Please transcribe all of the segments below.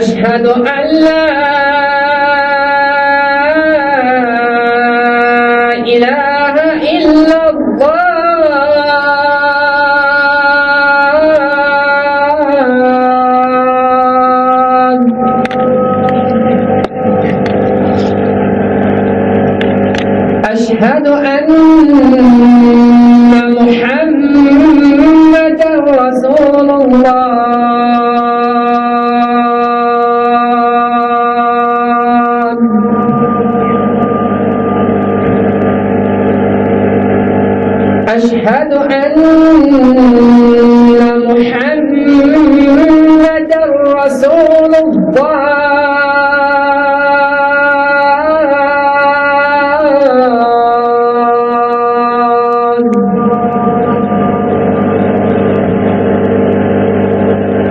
أشهد أن لا إله إلا الله. أشهد أن محمدا رسول الله. أشهد أن محمدا رسول الله.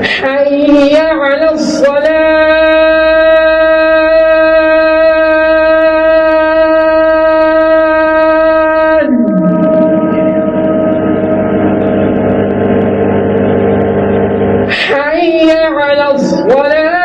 حي على الصلاة. حي على الصلاة.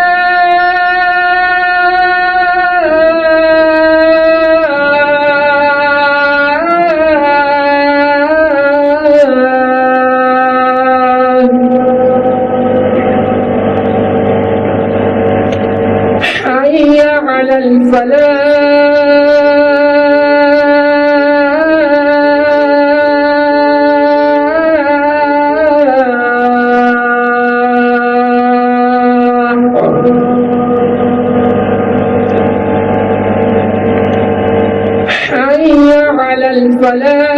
حي على الفلاح. حي على الفلاح.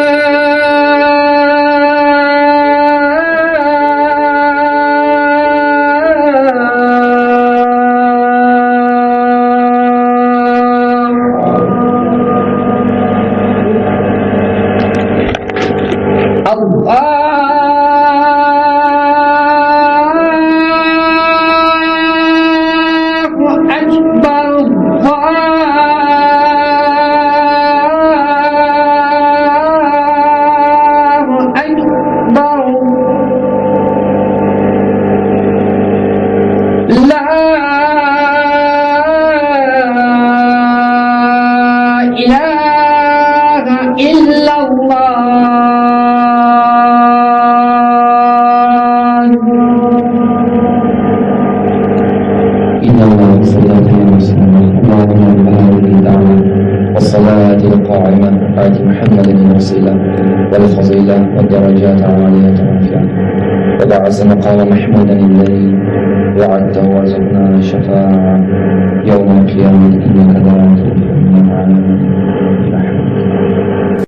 والصلاة القائمة آت محمد الوسيلة والفضيلة والدرجات العالية رفيعة وبعث مقام محمودا الذي وعدته وارزقنا الشفاعة يوم